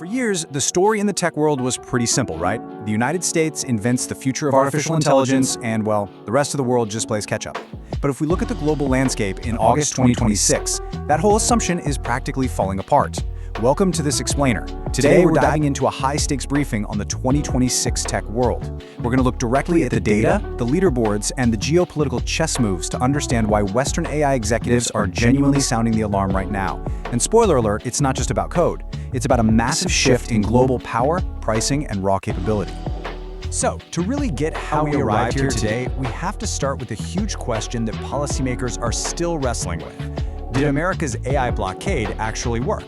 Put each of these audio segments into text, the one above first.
For years, the story in the tech world was pretty simple, right? The United States invents the future of artificial intelligence, and, well, the rest of the world just plays catch-up. But if we look at the global landscape in August 2026, that whole assumption is practically falling apart. Welcome to this explainer. Today, we're diving into a high-stakes briefing on the 2026 tech world. We're going to look directly at the data, the leaderboards, and the geopolitical chess moves to understand why Western AI executives are genuinely sounding the alarm right now. And spoiler alert, it's not just about code. It's about a massive shift in global power, pricing, and raw capability. So, to really get how we arrived here today, we have to start with a huge question that policymakers are still wrestling with. Did America's AI blockade actually work?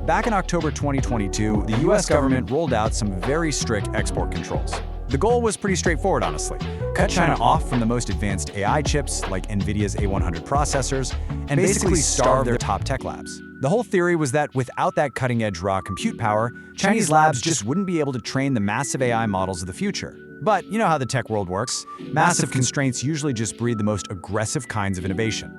Back in October 2022, the US government rolled out some very strict export controls. The goal was pretty straightforward, honestly. Cut China off from the most advanced AI chips, like NVIDIA's A100 processors, and basically starve their top tech labs. The whole theory was that without that cutting-edge raw compute power, Chinese labs just wouldn't be able to train the massive AI models of the future. But you know how the tech world works. Massive constraints usually just breed the most aggressive kinds of innovation.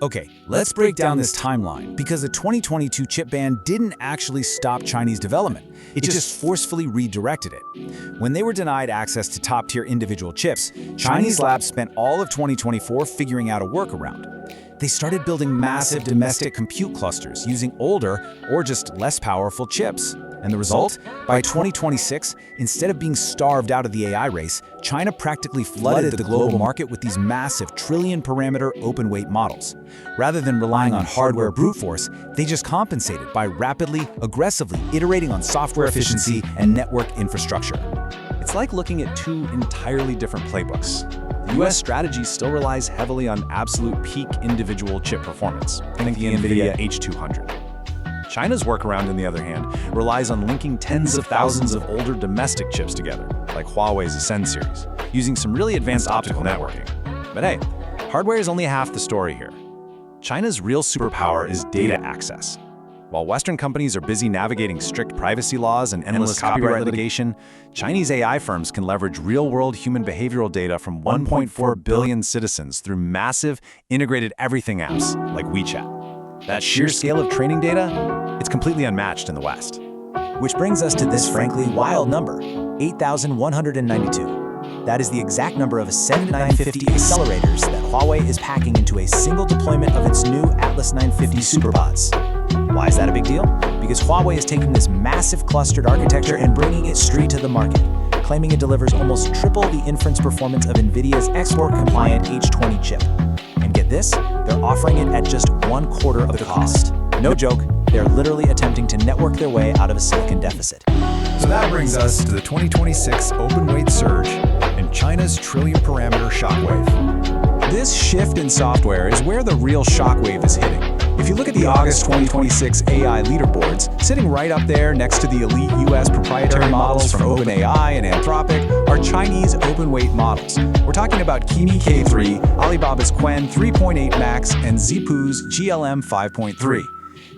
Okay, let's break down this timeline, because the 2022 chip ban didn't actually stop Chinese development. It just forcefully redirected it. When they were denied access to top-tier individual chips, Chinese labs spent all of 2024 figuring out a workaround. They started building massive domestic compute clusters using older or just less powerful chips. And the result? By 2026, instead of being starved out of the AI race, China practically flooded the global market with these massive trillion-parameter open-weight models. Rather than relying on hardware brute force, they just compensated by rapidly, aggressively iterating on software efficiency and network infrastructure. It's like looking at two entirely different playbooks. The US strategy still relies heavily on absolute peak individual chip performance. Think the NVIDIA H200. China's workaround, on the other hand, relies on linking tens of thousands of older domestic chips together, like Huawei's Ascend series, using some really advanced optical networking. But hey, hardware is only half the story here. China's real superpower is data access. While Western companies are busy navigating strict privacy laws and endless copyright litigation, Chinese AI firms can leverage real-world human behavioral data from 1.4 billion citizens through massive, integrated everything apps like WeChat. That sheer scale of training data, it's completely unmatched in the West. Which brings us to this frankly wild number, 8,192. That is the exact number of Ascend 950 accelerators that Huawei is packing into a single deployment of its new Atlas 950 superpods. Why is that a big deal? Because Huawei is taking this massive clustered architecture and bringing it straight to the market, claiming it delivers almost triple the inference performance of NVIDIA's export-compliant H20 chip. And get this, they're offering it at just 1/4 of the cost. No joke, they're literally attempting to network their way out of a silicon deficit. So that brings us to the 2026 open-weight surge and China's trillion-parameter shockwave. This shift in software is where the real shockwave is hitting. If you look at the August 2026 AI leaderboards, sitting right up there next to the elite US proprietary models from OpenAI and Anthropic are Chinese open-weight models. We're talking about Kimi K3, Alibaba's Qwen 3.8 Max, and Zhipu's GLM 5.3.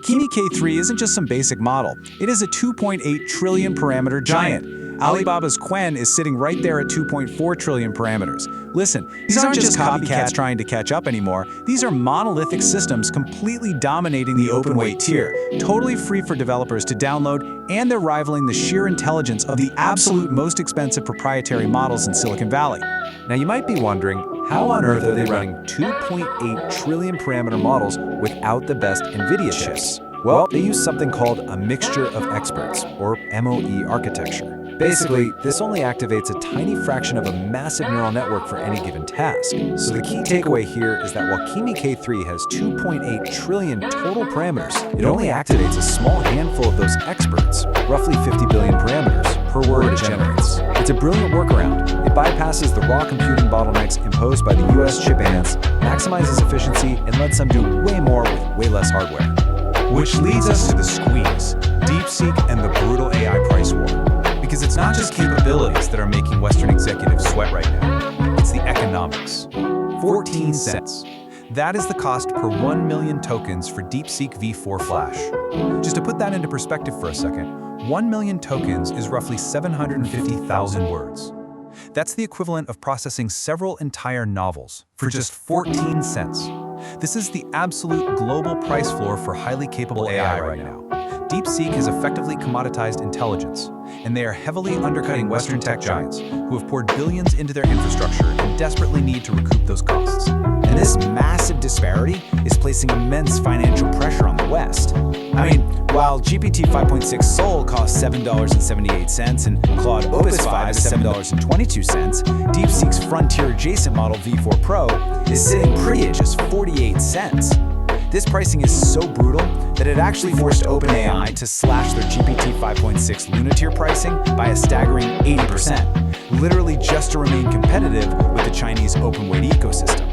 Kimi K3 isn't just some basic model. It is a 2.8 trillion parameter giant. Alibaba's Qwen is sitting right there at 2.4 trillion parameters. Listen, these aren't just copycats trying to catch up anymore. These are monolithic systems completely dominating the open-weight tier, totally free for developers to download, and they're rivaling the sheer intelligence of the absolute most expensive proprietary models in Silicon Valley. Now you might be wondering, how on earth are they running 2.8 trillion parameter models without the best NVIDIA chips? Well, they use something called a mixture of experts, or MOE architecture. Basically, this only activates a tiny fraction of a massive neural network for any given task. So the key takeaway here is that while Kimi K3 has 2.8 trillion total parameters, it only activates a small handful of those experts, roughly 50 billion parameters per word it generates. It's a brilliant workaround. It bypasses the raw computing bottlenecks imposed by the US chip bans, maximizes efficiency, and lets them do way more with way less hardware. Which leads us to the squeeze, DeepSeek and the brutal AI price war. Because it's not just capabilities that are making Western executives sweat right now, it's the economics. 14 cents. That is the cost per 1 million tokens for DeepSeek V4 Flash. Just to put that into perspective for a second, 1 million tokens is roughly 750,000 words. That's the equivalent of processing several entire novels for just 14 cents. This is the absolute global price floor for highly capable AI right now. DeepSeek has effectively commoditized intelligence, and they are heavily undercutting Western tech giants who have poured billions into their infrastructure and desperately need to recoup those costs. And this massive disparity is placing immense financial pressure on the West. I mean, while GPT 5.6 Sol costs $7.78 and Claude Opus 5 is $7.22, DeepSeek's frontier-adjacent model V4 Pro is sitting pretty at just 48 cents. This pricing is so brutal that it actually forced OpenAI to slash their GPT 5.6 Luna-tier pricing by a staggering 80%, literally just to remain competitive with the Chinese open-weight ecosystem.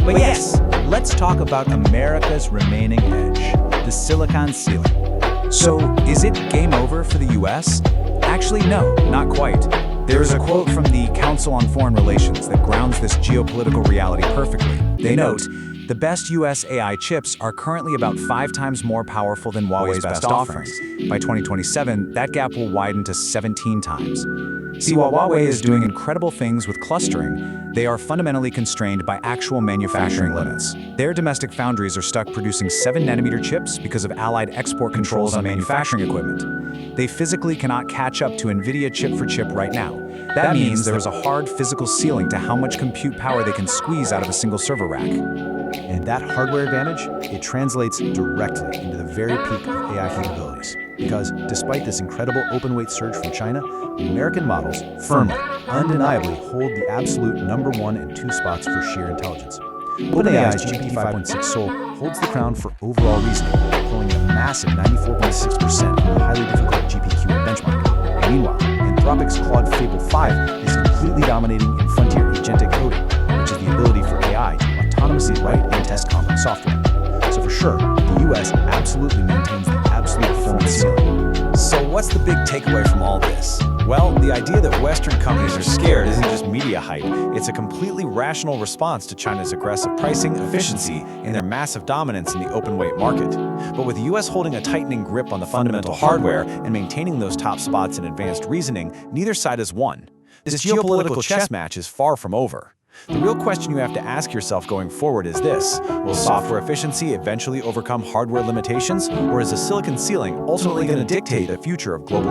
But yes, let's talk about America's remaining edge, the silicon ceiling. So, is it game over for the US? Actually, no, not quite. There is a quote from the Council on Foreign Relations that grounds this geopolitical reality perfectly. They note, the best US AI chips are currently about 5 times more powerful than Huawei's best offerings. By 2027, that gap will widen to 17 times. See, while Huawei is doing incredible things with clustering, they are fundamentally constrained by actual manufacturing limits. Their domestic foundries are stuck producing 7nm chips because of allied export controls on manufacturing equipment. They physically cannot catch up to NVIDIA chip for chip right now. That means there is a hard physical ceiling to how much compute power they can squeeze out of a single server rack. And that hardware advantage, it translates directly into the very peak of AI capabilities. Because despite this incredible open-weight surge from China, American models firmly, undeniably hold the absolute #1 and 2 spots for sheer intelligence. OpenAI's GPT 5.6 Sol holds the crown for overall reasoning, pulling in a massive 94.6% from the highly difficult GPQ benchmark. Meanwhile, Anthropic's Claude Fable 5 is completely dominating in frontier agentic coding, which is the ability for AI to autonomously write and test complex software. So for sure, the US absolutely maintains the absolute performance ceiling. So what's the big takeaway from all this? Well, the idea that Western companies are scared isn't just media hype. It's a completely rational response to China's aggressive pricing, efficiency, and their massive dominance in the open-weight market. But with the US holding a tightening grip on the fundamental hardware and maintaining those top spots in advanced reasoning, neither side has won. This geopolitical chess match is far from over. The real question you have to ask yourself going forward is this: will software efficiency eventually overcome hardware limitations, or is the silicon ceiling ultimately going to dictate the future of global